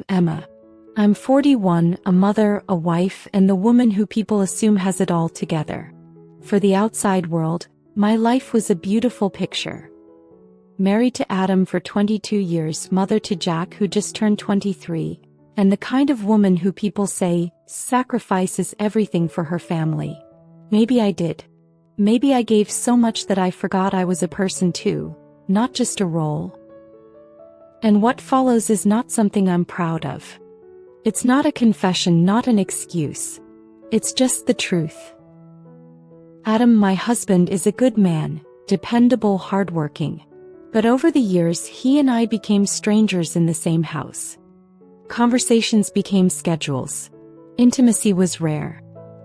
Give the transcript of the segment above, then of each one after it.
Emma. I'm 41, a mother, a wife, and the woman who people assume has it all together. For the outside world, my life was a beautiful picture. Married to Adam for 22 years, mother to Jack who just turned 23, and the kind of woman who people say sacrifices everything for her family. Maybe I did. Maybe I gave so much that I forgot I was a person too, not just a role. And what follows is not something I'm proud of. It's not a confession, not an excuse. It's just the truth. Adam, my husband, is a good man, dependable, hardworking. But over the years, he and I became strangers in the same house. Conversations became schedules. Intimacy was rare.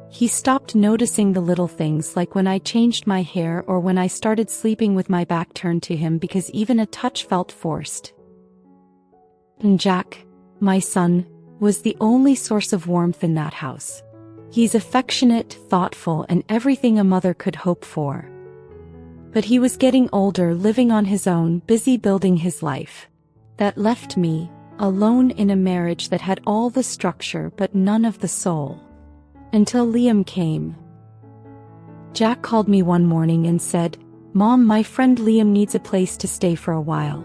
He stopped noticing the little things, like when I changed my hair or when I started sleeping with my back turned to him, because even a touch felt forced. And Jack, my son, was the only source of warmth in that house. He's affectionate, thoughtful, and everything a mother could hope for. But he was getting older, living on his own, busy building his life. That left me, alone in a marriage that had all the structure but none of the soul. Until Liam came. Jack called me one morning and said, "Mom, my friend Liam needs a place to stay for a while.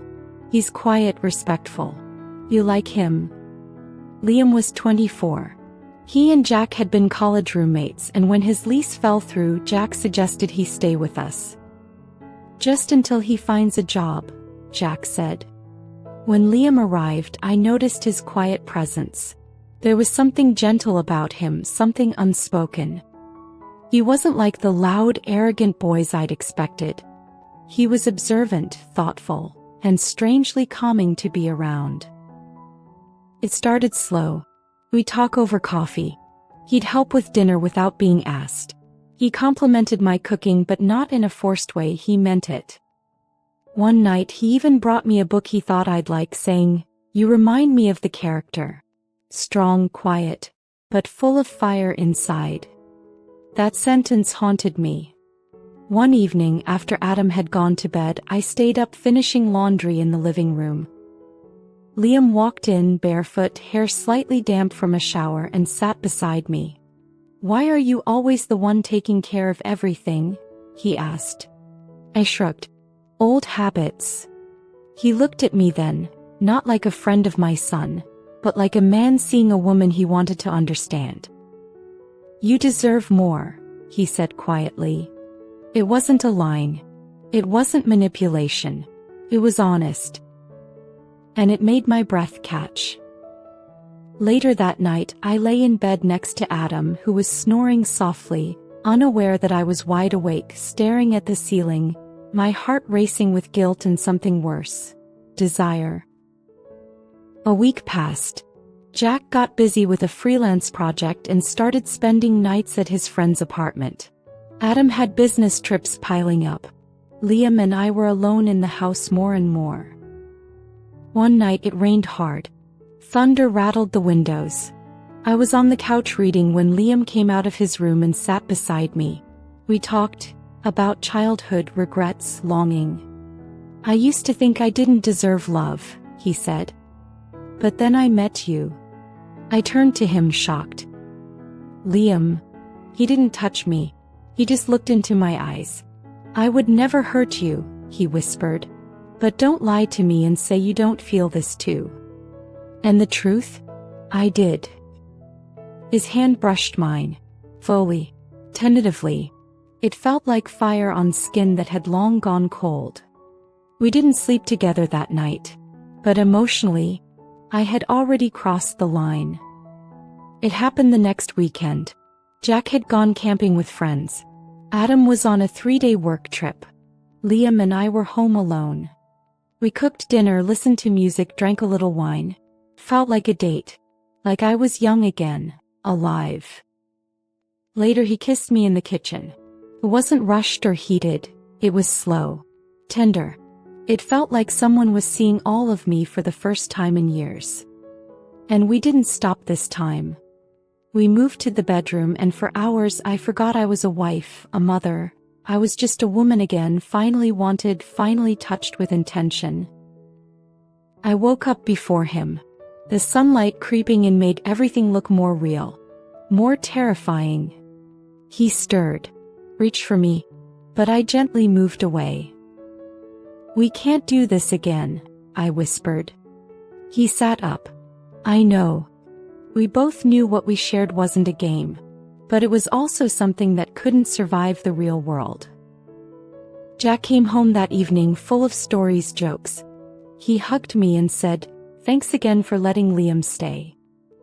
He's quiet, respectful. You like him?" Liam was 24. He and Jack had been college roommates, and when his lease fell through, Jack suggested he stay with us. "Just until he finds a job," Jack said. When Liam arrived, I noticed his quiet presence. There was something gentle about him, something unspoken. He wasn't like the loud, arrogant boys I'd expected. He was observant, thoughtful, and strangely calming to be around. It started slow. We'd talk over coffee. He'd help with dinner without being asked. He complimented my cooking, but not in a forced way, he meant it. One night he even brought me a book he thought I'd like, saying, "You remind me of the character. Strong, quiet, but full of fire inside." That sentence haunted me. One evening after Adam had gone to bed, I stayed up finishing laundry in the living room. Liam walked in, barefoot, hair slightly damp from a shower, and sat beside me. "Why are you always the one taking care of everything?" he asked. I shrugged. "Old habits." He looked at me then, not like a friend of my son, but like a man seeing a woman he wanted to understand. "You deserve more," he said quietly. It wasn't a line. It wasn't manipulation. It was honest. And it made my breath catch. Later that night, I lay in bed next to Adam, who was snoring softly, unaware that I was wide awake, staring at the ceiling, my heart racing with guilt and something worse, desire. A week passed. Jack got busy with a freelance project and started spending nights at his friend's apartment. Adam had business trips piling up. Liam and I were alone in the house more and more. One night it rained hard. Thunder rattled the windows. I was on the couch reading when Liam came out of his room and sat beside me. We talked about childhood, regrets, longing. "I used to think I didn't deserve love," he said. "But then I met you." I turned to him, shocked. "Liam." He didn't touch me. He just looked into my eyes. "I would never hurt you," he whispered. "But don't lie to me and say you don't feel this too." And the truth? I did. His hand brushed mine. Slowly. Tentatively. It felt like fire on skin that had long gone cold. We didn't sleep together that night. But emotionally, I had already crossed the line. It happened the next weekend. Jack had gone camping with friends. Adam was on a 3-day work trip. Liam and I were home alone. We cooked dinner, listened to music, drank a little wine. Felt like a date. Like I was young again, alive. Later he kissed me in the kitchen. It wasn't rushed or heated, it was slow. Tender. It felt like someone was seeing all of me for the first time in years. And we didn't stop this time. We moved to the bedroom, and for hours I forgot I was a wife, a mother. I was just a woman again, finally wanted, finally touched with intention. I woke up before him. The sunlight creeping in made everything look more real, more terrifying. He stirred, reached for me, but I gently moved away. "We can't do this again," I whispered. He sat up. "I know." We both knew what we shared wasn't a game, but it was also something that couldn't survive the real world. Jack came home that evening full of stories, jokes. He hugged me and said, "Thanks again for letting Liam stay.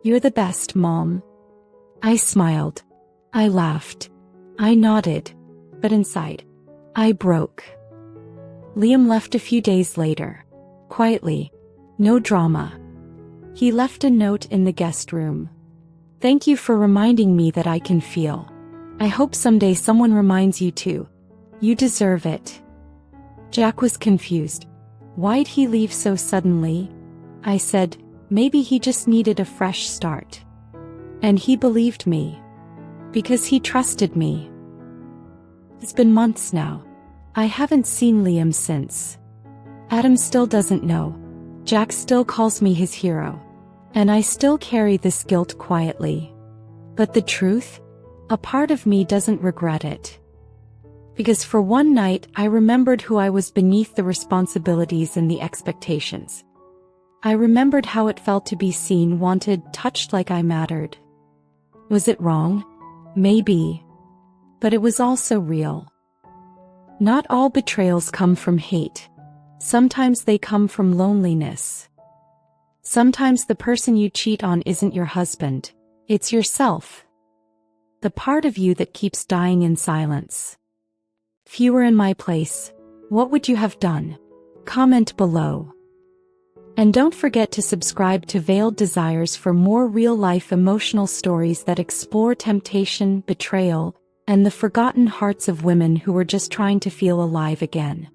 You're the best, Mom." I smiled. I laughed. I nodded. But inside, I broke. Liam left a few days later. Quietly. No drama. He left a note in the guest room. "Thank you for reminding me that I can feel. I hope someday someone reminds you too. You deserve it." Jack was confused. Why'd he leave so suddenly? I said, maybe he just needed a fresh start. And he believed me. Because he trusted me. It's been months now. I haven't seen Liam since. Adam still doesn't know. Jack still calls me his hero. And I still carry this guilt quietly. But the truth? A part of me doesn't regret it. Because for one night I remembered who I was beneath the responsibilities and the expectations. I remembered how it felt to be seen, wanted, touched like I mattered. Was it wrong? Maybe. But it was also real. Not all betrayals come from hate. Sometimes they come from loneliness. Sometimes the person you cheat on isn't your husband, it's yourself. The part of you that keeps dying in silence. If you were in my place, what would you have done? Comment below. And don't forget to subscribe to Veiled Desires for more real-life emotional stories that explore temptation, betrayal, and the forgotten hearts of women who were just trying to feel alive again.